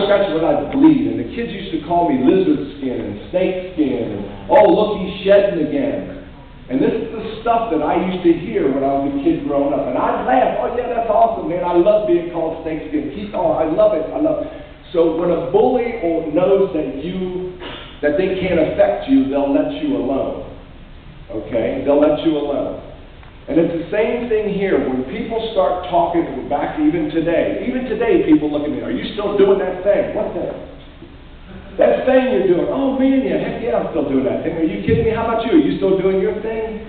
That's what I'd bleed, and the kids used to call me lizard skin and snake skin, and, oh, look, he's shedding again. And this is the stuff that I used to hear when I was a kid growing up. And I'd laugh, oh, yeah, that's awesome, man. I love being called snake skin. I love it, I love it. So when a bully knows that they can't affect you, they'll let you alone. Okay? They'll let you alone. And it's the same thing here. When people start talking, back even today people look at me, are you still doing that thing? What thing? That thing you're doing. Oh man, yeah, heck yeah, I'm still doing that thing. Are you kidding me? How about you? Are you still doing your thing?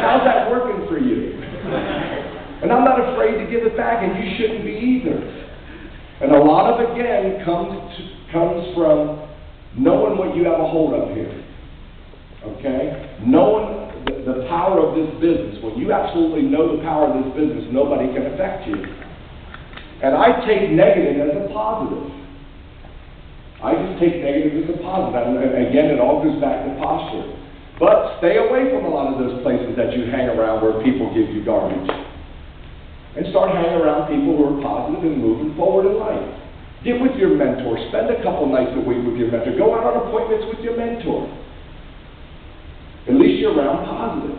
How's that working for you? And I'm not afraid to give it back, and you shouldn't be either. And a lot of, again, comes from knowing what you have a hold of here. Okay? Knowing the power of this business. When you absolutely know the power of this business, nobody can affect you. And I take negative as a positive. I just take negative as a positive. And again, it all goes back to posture. But stay away from a lot of those places that you hang around where people give you garbage. And start hanging around people who are positive and moving forward in life. Get with your mentor. Spend a couple nights a week with your mentor. Go out on appointments with your mentor. At least you're around positive.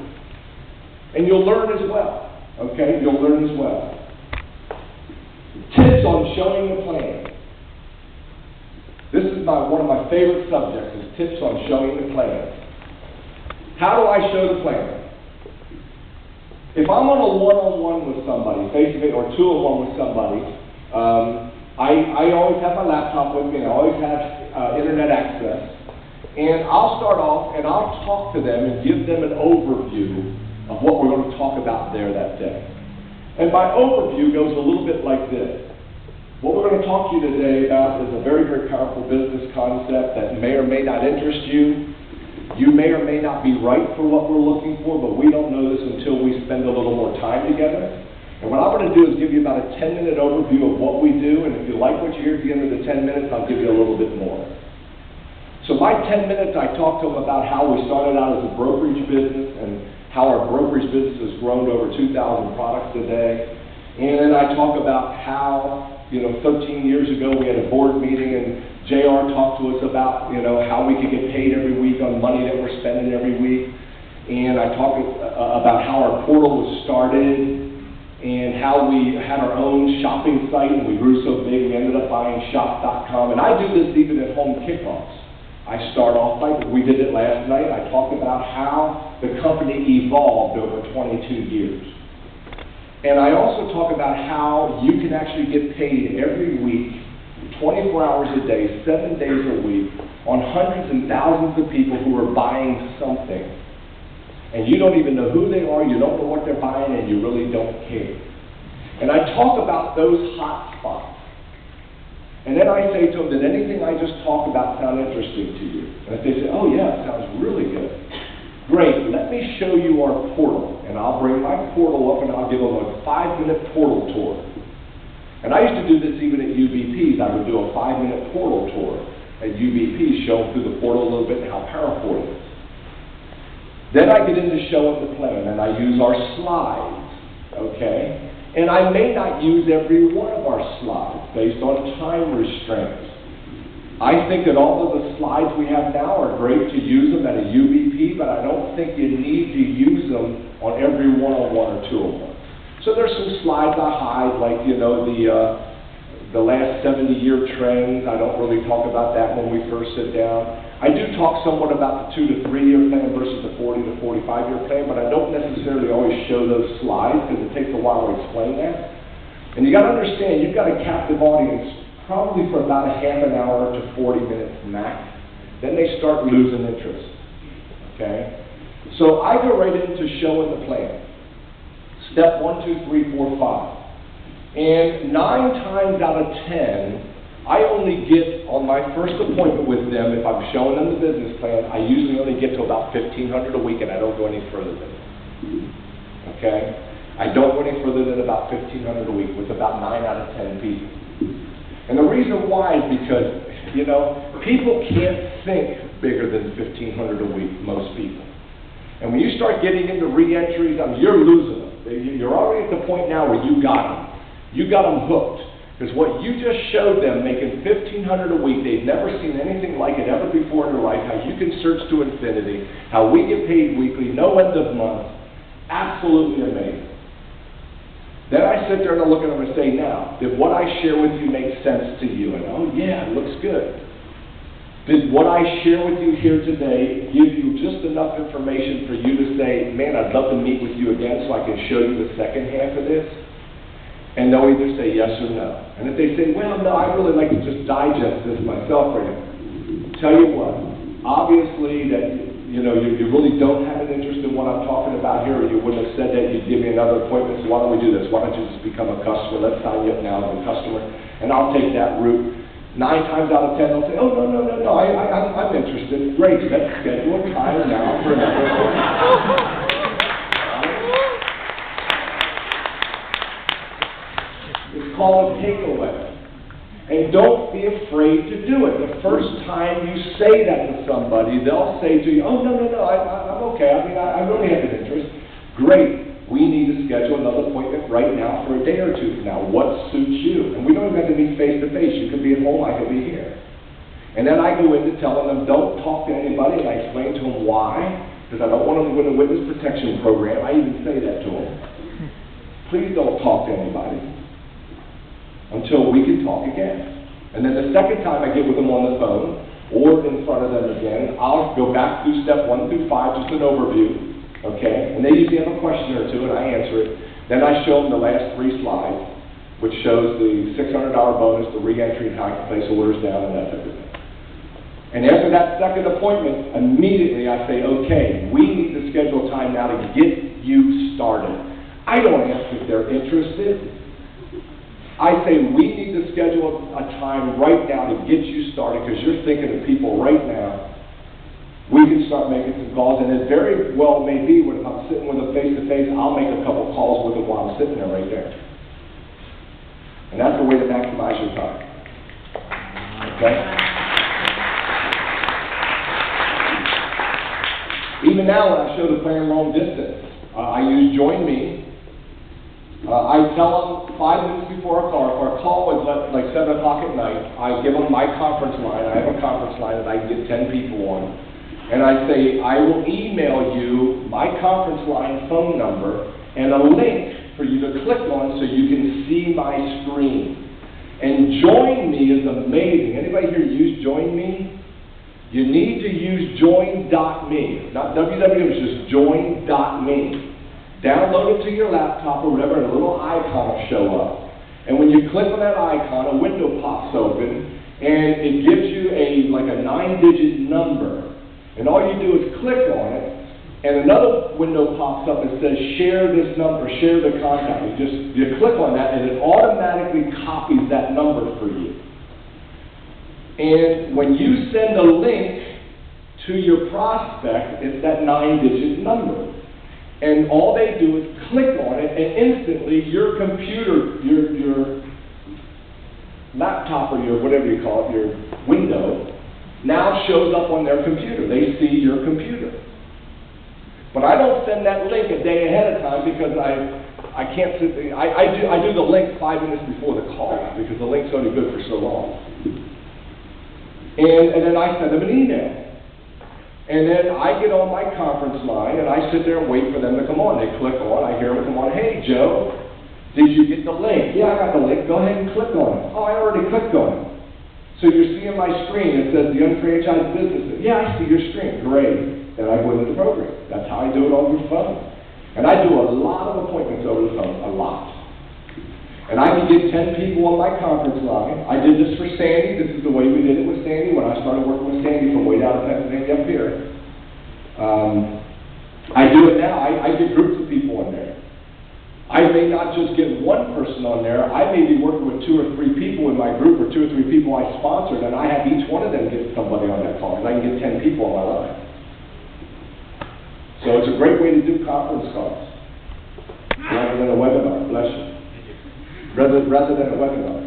And you'll learn as well. Okay? You'll learn as well. Tips on showing the plan. This is one of my favorite subjects, is tips on showing the plan. How do I show the plan? If I'm on a one-on-one with somebody, face-to-face, or two-on-one with somebody, I always have my laptop with me, and I always have internet access. And I'll start off and I'll talk to them and give them an overview of what we're going to talk about there that day. And my overview goes a little bit like this. What we're going to talk to you today about is a very, very powerful business concept that may or may not interest you. You may or may not be right for what we're looking for, but we don't know this until we spend a little more time together. And what I'm going to do is give you about a 10-minute overview of what we do, and if you like what you hear at the end of the 10 minutes, I'll give you a little bit more. So my 10 minutes, I talk to them about how we started out as a brokerage business and how our brokerage business has grown to over 2,000 products today. And then I talk about how, 13 years ago we had a board meeting and JR talked to us about, how we could get paid every week on money that we're spending every week. And I talk about how our portal was started and how we had our own shopping site and we grew so big we ended up buying shop.com. And I do this even at home kickoffs. I start off like we did it last night. I talk about how the company evolved over 22 years. And I also talk about how you can actually get paid every week, 24 hours a day, 7 days a week, on hundreds and thousands of people who are buying something. And you don't even know who they are, you don't know what they're buying, and you really don't care. And I talk about those hot spots. And then I say to them, did anything I just talked about sound interesting to you? And if they say, oh yeah, it sounds really good. Great, let me show you our portal. And I'll bring my portal up and I'll give them a 5-minute portal tour. And I used to do this even at UBPs. I would do a 5-minute portal tour at UBPs, show them through the portal a little bit and how powerful it is. Then I get into showing the plan and I use our slides, okay? And I may not use every one of our slides based on time restraints. I think that all of the slides we have now are great to use them at a UBP, but I don't think you need to use them on every one-on-one or two-on-one. So there's some slides I hide, like, the last 70-year trends. I don't really talk about that when we first sit down. I do talk somewhat about the 2 to 3 year plan versus the 40 to 45 year plan, but I don't necessarily always show those slides because it takes a while to explain that. And you got to understand, you've got a captive audience probably for about a half an hour to 40 minutes max. Then they start losing interest. Okay? So I go right into showing the plan. Step 1, 2, 3, 4, 5. And 9 times out of 10, I only get, on my first appointment with them, if I'm showing them the business plan, I usually only get to about $1,500 a week, and I don't go any further than that. Okay? I don't go any further than about $1,500 a week with about 9 out of 10 people. And the reason why is because, people can't think bigger than $1,500 a week, most people. And when you start getting into re-entries, you're losing them. You're already at the point now where you got them. You got them hooked. Because what you just showed them, making $1,500 a week, they've never seen anything like it ever before in their life, how you can search to infinity, how we get paid weekly, no end of month, absolutely amazing. Then I sit there and I look at them and say, now, did what I share with you make sense to you? And oh yeah, it looks good. Did what I share with you here today give you just enough information for you to say, man, I'd love to meet with you again so I can show you the second half of this? And they'll either say yes or no. And if they say, well, no, I'd really like to just digest this myself right now. Tell you what, obviously that, you really don't have an interest in what I'm talking about here, or you wouldn't have said that, you'd give me another appointment, so why don't we do this? Why don't you just become a customer? Let's sign you up now as a customer, and I'll take that route. 9 times out of 10, they'll say, oh, no, I'm interested. Great, let's schedule a time now for another appointment. It's called a takeaway. And don't be afraid to do it. The first time you say that to somebody, they'll say to you, oh, no, I'm okay. I mean, I really have an interest. Great. We need to schedule another appointment right now for a day or two from now. What suits you? And we don't even have to meet face-to-face. You could be at home, I could be here. And then I go into telling them, don't talk to anybody, and I explain to them why, because I don't want them to win a witness protection program. I even say that to them. Please don't talk to anybody until we can talk again. And then the second time I get with them on the phone, or in front of them again, I'll go back through step 1 through 5, just an overview, okay? And they usually have a question or two, and I answer it. Then I show them the last 3 slides, which shows the $600 bonus, the re-entry, and how I can place orders down, and that's everything. And after that second appointment, immediately I say, okay, we need to schedule time now to get you started. I don't ask if they're interested. I say we need to schedule a time right now to get you started, because you're thinking of people right now. We can start making some calls, and it very well may be when I'm sitting with them face-to-face, I'll make a couple calls with them while I'm sitting there right there. And that's the way to maximize your time. Okay? Even now, when I show the plan long distance, I use Join Me. I tell them 5 minutes before our call is like 7 o'clock at night. I give them my conference line. I have a conference line that I can get 10 people on. And I say, I will email you my conference line phone number and a link for you to click on so you can see my screen. And Join Me is amazing. Anybody here use Join Me? You need to use join.me. Not www, it's just join.me. Download it to your laptop or whatever, and a little icon will show up. And when you click on that icon, a window pops open, and it gives you like a 9-digit number. And all you do is click on it, and another window pops up that says, share this number, share the contact. You click on that, and it automatically copies that number for you. And when you send a link to your prospect, it's that 9-digit number. And all they do is click on it, and instantly your computer, your laptop, or your whatever you call it, your window, now shows up on their computer. They see your computer. But I don't send that link a day ahead of time, because I can't sit there. I do the link 5 minutes before the call, because the link's only good for so long. And then I send them an email. And then I get on my conference line, and I sit there and wait for them to come on. They click on, I hear them come on. Hey, Joe, did you get the link? Yeah, I got the link. Go ahead and click on it. Oh, I already clicked on it. So you're seeing my screen. It says the unfranchised business. Yeah, I see your screen. Great. And I go into the program. That's how I do it over the phone. And I do a lot of appointments over the phone, a lot. And I can get 10 people on my conference line. I did this for Sandy. This is the way we did it with Sandy when I started working with Sandy from way down in Pennsylvania up here. I do it now. I get groups of people on there. I may not just get one person on there. I may be working with 2 or 3 people in my group, or 2 or 3 people I sponsored, and I have each one of them get somebody on that call, and I can get 10 people on my line. So it's a great way to do conference calls rather than a webinar. Bless you. Rather than a webinar.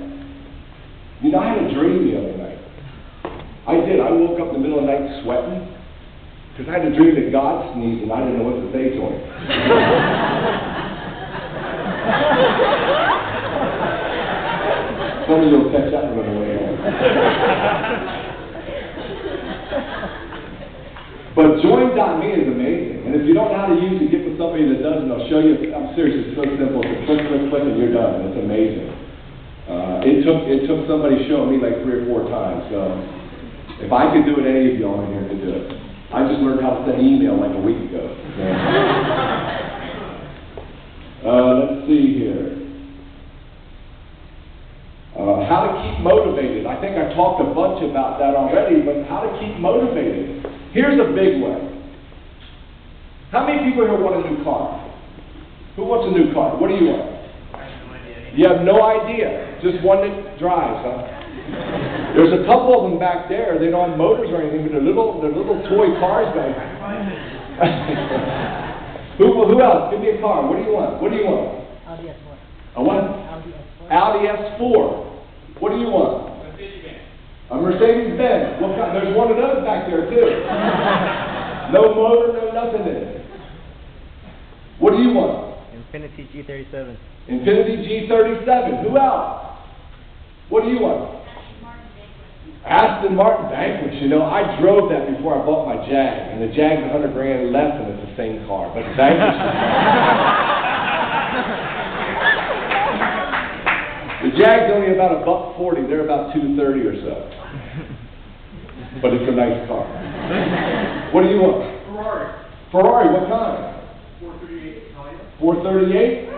You know, I had a dream the other night. I did. I woke up in the middle of the night sweating, because I had a dream that God sneezed and I didn't know what to say to him. Some of you will catch that one on the way home. But join.me is amazing. And if you don't know how to use it, get with somebody that does, and they'll show you. I'm serious, it's so simple. It's a click, click, click, and you're done. It's amazing. It took somebody showing me like 3 or 4 times. So if I could do it, any of y'all in here could do it. I just learned how to send email like a week ago. Let's see here. How to keep motivated. I think I talked a bunch about that already, but how to keep motivated. Here's a big one. How many people here want a new car? Who wants a new car? What do you want? I have no idea. You have no idea. Just one that drives, huh? There's a couple of them back there. They don't have motors or anything, but they're little toy cars back there. Who else? Give me a car. What do you want? What do you want? Audi S4. A what? Audi S4. Audi S4. What do you want? A Mercedes-Benz. What kind? There's one of those back there, too. No motor, no nothing in it. What do you want? Infiniti G37. Infiniti G37. Who else? What do you want? Aston Martin Vanquish. You know, I drove that before I bought my Jag, and the Jag's $100 grand less, and it's the same car. But Vanquish. The Jag's only about $140. They're about $230 or so. But it's a nice car. What do you want? Ferrari. Ferrari. What kind? 438 Italian. 438.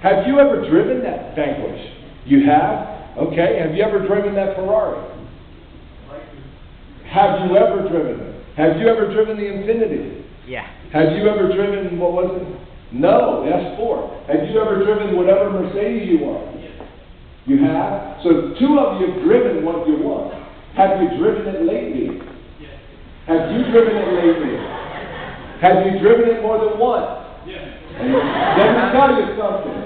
Have you ever driven that Vanquish? You have? Okay. Have you ever driven that Ferrari? Have you ever driven it? Have you ever driven the Infiniti? Yeah. Have you ever driven, what was it? No, the S4. Have you ever driven whatever Mercedes you want? Yes. You have? So 2 of you have driven what you want. Have you driven it lately? Yes. Have you driven it lately? Have you driven it more than once? Yes. And let me tell you something.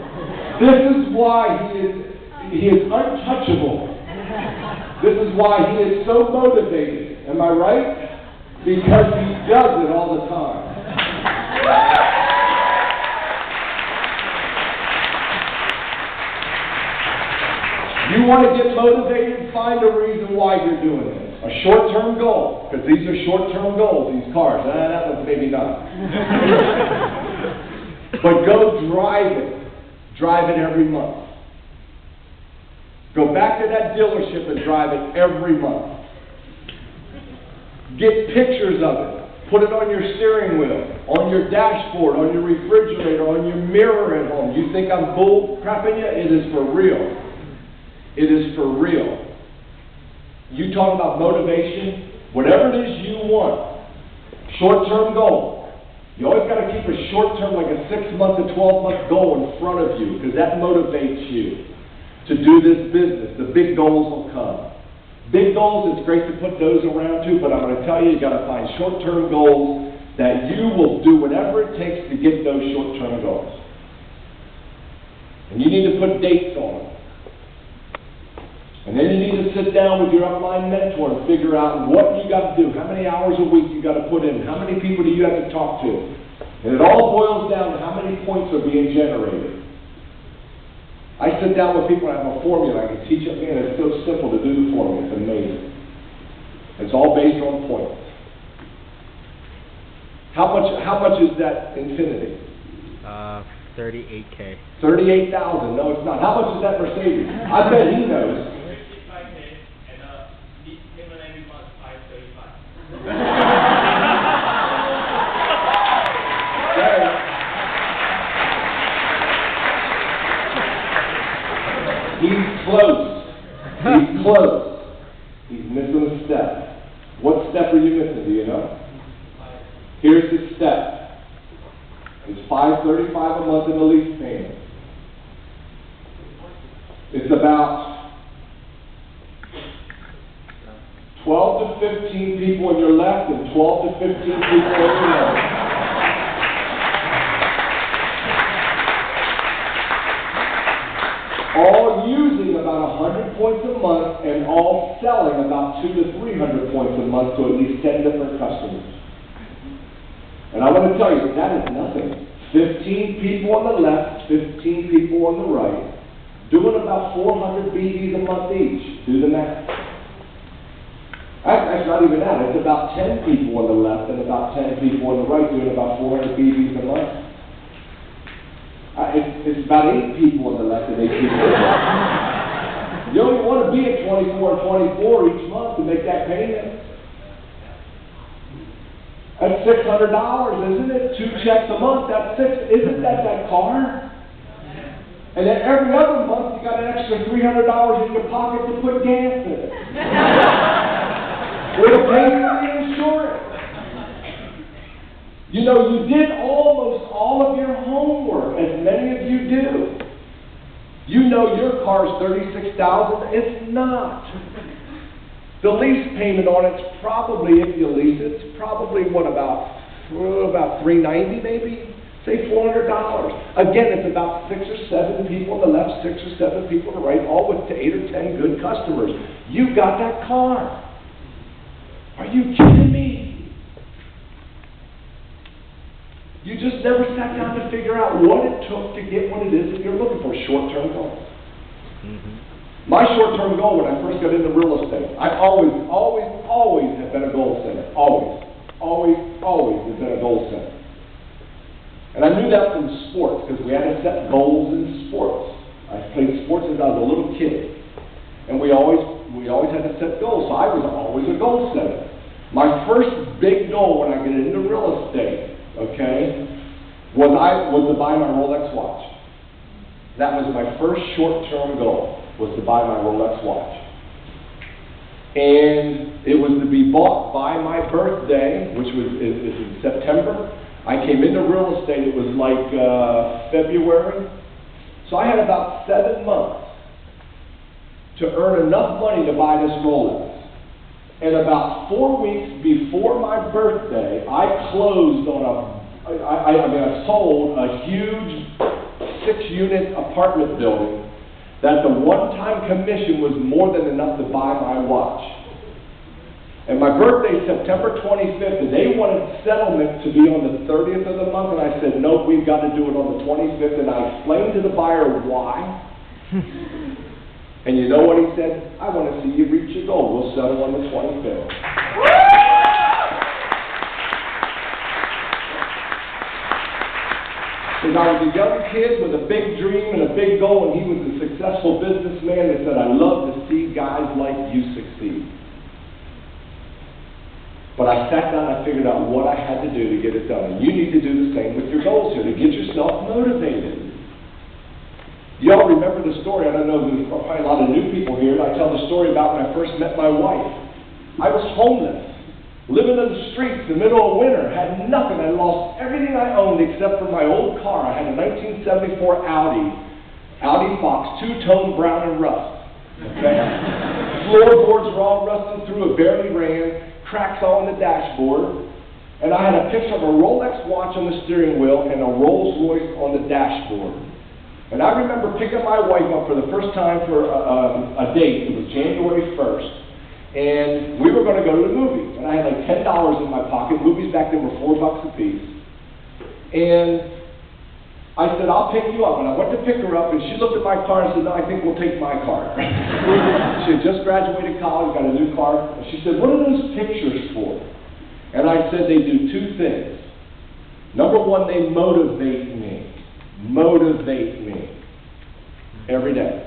This is why he is untouchable. This is why he is so motivated. Am I right? Because he does it all the time. You want to get motivated? Find a reason why you're doing it. A short-term goal, because these are short-term goals, these cars. That one's maybe not. But go drive it. Drive it every month. Go back to that dealership and drive it every month. Get pictures of it. Put it on your steering wheel, on your dashboard, on your refrigerator, on your mirror at home. You think I'm bull crapping you? It is for real. It is for real. You talk about motivation, whatever it is you want, short-term goal. You always got to keep a short-term, like a 6-month to 12-month goal in front of you, because that motivates you to do this business. The big goals will come. Big goals, it's great to put those around too, but I'm going to tell you, you got to find short-term goals that you will do whatever it takes to get those short-term goals. And you need to put dates on them. And then you need to sit down with your upline mentor and figure out what you got to do, how many hours a week you got to put in, how many people do you have to talk to. And it all boils down to how many points are being generated. I sit down with people and I have a formula. I can teach them, man, it's so simple to do the formula. It's amazing. It's all based on points. How much is that Infiniti? 38K. 38,000. No, it's not. How much is that Mercedes? I bet he knows. 55K and payment every month $535. He's close. He's close. He's missing a step. What step are you missing? Do you know? Here's the step. It's $535 a month in the lease payment. It's about 12 to 15 people on your left and 12 to 15 people on your right. All using about 100 points a month and all selling about 200 to 300 points a month to at least 10 different customers. And I want to tell you, that is nothing. 15 people on the left, 15 people on the right, doing about 400 BDs a month each. Do the math. That's not even that. It's about 10 people on the left and about 10 people on the right doing about 400 BDs a month. It's about 8 people on the left and 8 people on the right. You only want to be at 24 and 24 each month to make that payment. That's $600, isn't it? 2 checks a month, that's isn't that car? And then every other month you got an extra $300 in your pocket to put gas in it. Or to pay for the insurance. You know, you did almost all of your homework, as many of you do. You know your car's $36,000. It's not. The lease payment on it's probably, if you lease it, it's probably about $390 maybe? Say $400. Again, it's about 6 or 7 people on the left, 6 or 7 people on the right, all with 8 or 10 good customers. You got that car. Are you kidding me? You just never sat down to figure out what it took to get what it is that you're looking for. Short-term goals. My short-term goal when I first got into real estate, I always have been a goal setter. Always have been a goal setter. And I knew that from sports because we had to set goals in sports. I played sports since I was a little kid. And we always had to set goals, so I was always a goal setter. My first big goal when I got into real estate, okay, was to buy my Rolex watch. That was my first short-term goal, was to buy my Rolex watch. And it was to be bought by my birthday, which is in September. I came into real estate, it was like February. So I had about 7 months to earn enough money to buy this Rolex. And about 4 weeks before my birthday, I closed on I sold a huge 6-unit apartment building that the one-time commission was more than enough to buy my watch. And my birthday is September 25th, and they wanted settlement to be on the 30th of the month, and I said, nope, we've got to do it on the 25th, and I explained to the buyer why. And you know what he said? I want to see you reach your goal. We'll settle on the 25th. Because I was a young kid with a big dream and a big goal, and he was a successful businessman that said, I love to see guys like you succeed. But I sat down and I figured out what I had to do to get it done. And you need to do the same with your goals here, to get yourself motivated. You all remember the story. I don't know, there's probably a lot of new people here. I tell the story about when I first met my wife. I was homeless, living in the streets in the middle of winter, had nothing. I lost everything I owned except for my old car. I had a 1974 Audi Fox, 2-tone brown and rust. Okay? Floorboards were all rusted through, it barely ran, cracks all in the dashboard. And I had a picture of a Rolex watch on the steering wheel and a Rolls Royce on the dashboard. And I remember picking my wife up for the first time for a date. It was January 1st. And we were going to go to the movies. And I had like $10 in my pocket. Movies back then were $4 a piece. And I said, I'll pick you up. And I went to pick her up, and she looked at my car and said, no, I think we'll take my car. She had just graduated college, got a new car. And she said, what are those pictures for? And I said, they do 2 things. Number 1, they motivate me. Motivate me every day.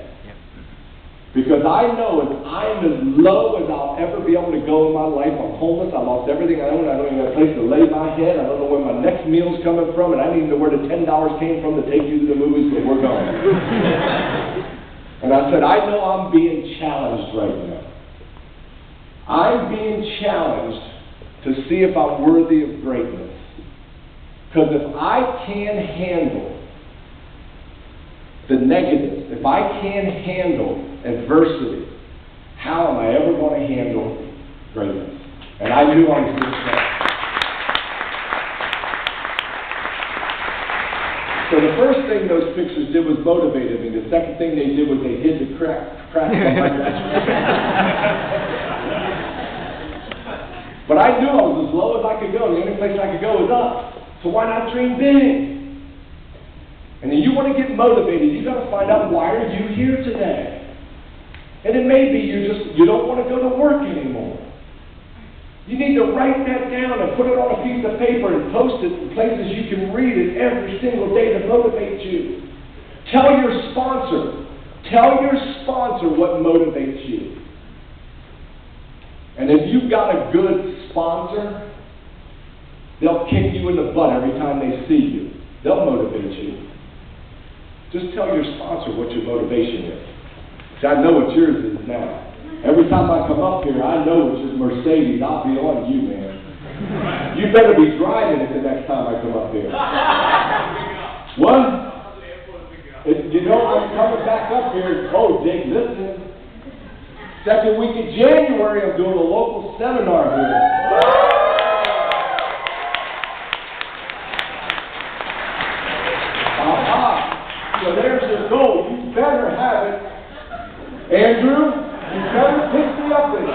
Because I know if I'm as low as I'll ever be able to go in my life, I'm homeless, I lost everything I own, I don't even have a place to lay my head, I don't know where my next meal's coming from, and I don't even know where the $10 came from to take you to the movies, but we're going. And I said, I know I'm being challenged right now. I'm being challenged to see if I'm worthy of greatness. Because if I can't handle the negatives, if I can't handle adversity, how am I ever going to handle greatness? And I knew I was this way. So the first thing those pictures did was motivated me. The second thing they did was they hid the cracks on my dashboard. But I knew I was as low as I could go. The only place I could go was up. So why not dream big? And then you want want to get motivated, you got to find out, why are you here today? And it may be you don't want to go to work anymore. You need to write that down and put it on a piece of paper and post it in places you can read it every single day to motivate you. Tell your sponsor what motivates you. And if you've got a good sponsor, they'll kick you in the butt every time they see you. They'll motivate you. Just tell your sponsor what your motivation is. See, I know what yours is now. Every time I come up here, I know it's just Mercedes. I'll be on you, man. You better be driving it the next time I come up here. What? I'm coming back up here. Oh, Dick, listen. Second week of January, I'm doing a local seminar here. So there's your goal. You better have it. Andrew, you better pick me up in it.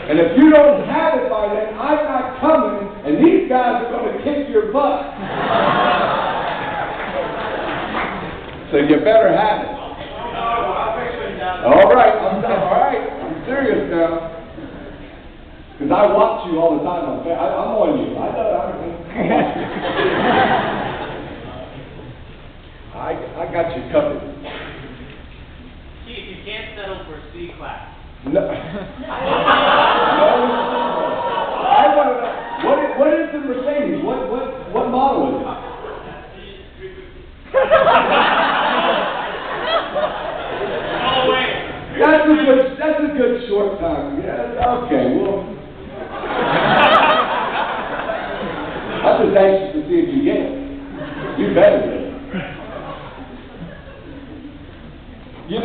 And if you don't have it by then, I'm not coming, and these guys are going to kick your butt. So you better have it. All right, I'm serious now. Because I watch you all the time. I'm on you. I got you covered. Chief, you can't settle for C class. No. I want to know, what is the Mercedes? What model is it? Oh, wait. That's a good short time. Yeah, okay, well. I'm just anxious to see if you get it. You better get it.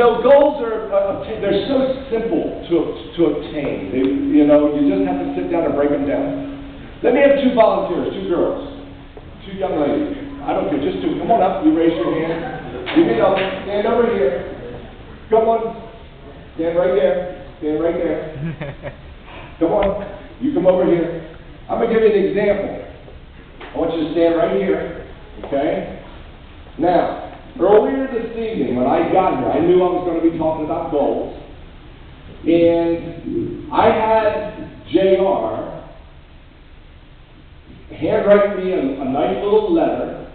Goals they're so simple to obtain. You just have to sit down and break them down. Let me have 2 volunteers, 2 girls, 2 young ladies. I don't care, just 2. Come on up, you raise your hand. Give me up, stand over here. Come on, stand right there, stand right there. Come on, you come over here. I'm going to give you an example. I want you to stand right here, okay? Now, earlier this evening when I got here, I knew I was going to be talking about goals. And I had JR handwrite me a nice little letter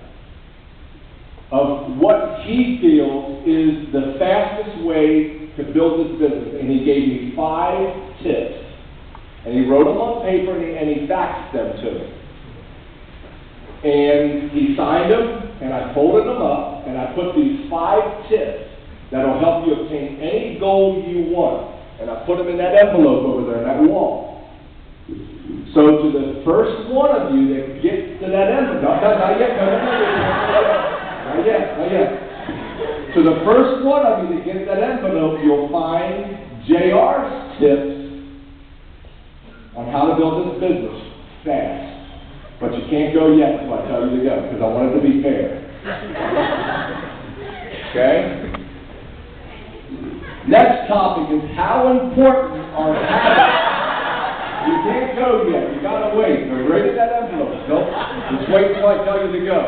of what he feels is the fastest way to build this business. And he gave me 5 tips. And he wrote them on paper and he faxed them to me. And he signed them, and I folded them up, and I put these 5 tips that'll help you obtain any goal you want. And I put them in that envelope over there, in that wall. So to the first one of you that gets to that envelope, not yet. To the first one of you that gets that envelope, you'll find JR's tips on how to build this business fast. But you can't go yet until I tell you to go, because I want it to be fair. Okay? Next topic is how important are habits. You can't go yet. You gotta wait. Go right in that envelope. Nope. Just wait until I tell you to go.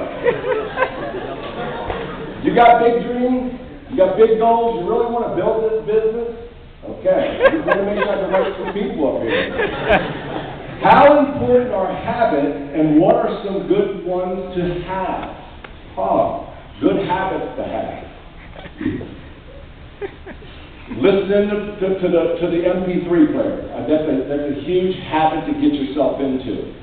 You got big dreams? You got big goals? You really want to build this business? Okay. You want to make sure I can write some people up here. How important are habits, and what are some good ones to have? Good habits to have. Listening to the MP3 player. That's a huge habit to get yourself into.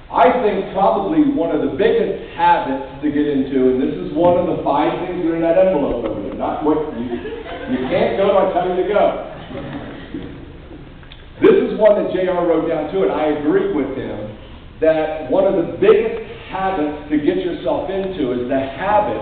I think probably one of the biggest habits to get into, and this is one of the 5 things that are in that envelope over there. Not what you can't go till I tell you to go. This is one that JR wrote down too, and I agree with him that one of the biggest habits to get yourself into is the habit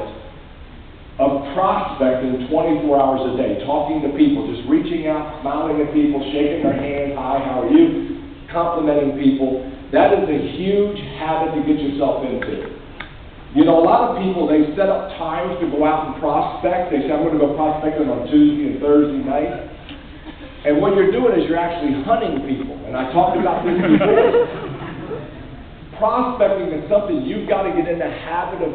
of prospecting 24 hours a day, talking to people, just reaching out, smiling at people, shaking their hands, hi, how are you, complimenting people. That is a huge habit to get yourself into. A lot of people, they set up times to go out and prospect. They say, I'm going to go prospecting on Tuesday and Thursday night. And what you're doing is you're actually hunting people. And I talked about this before. Prospecting is something you've got to get in the habit of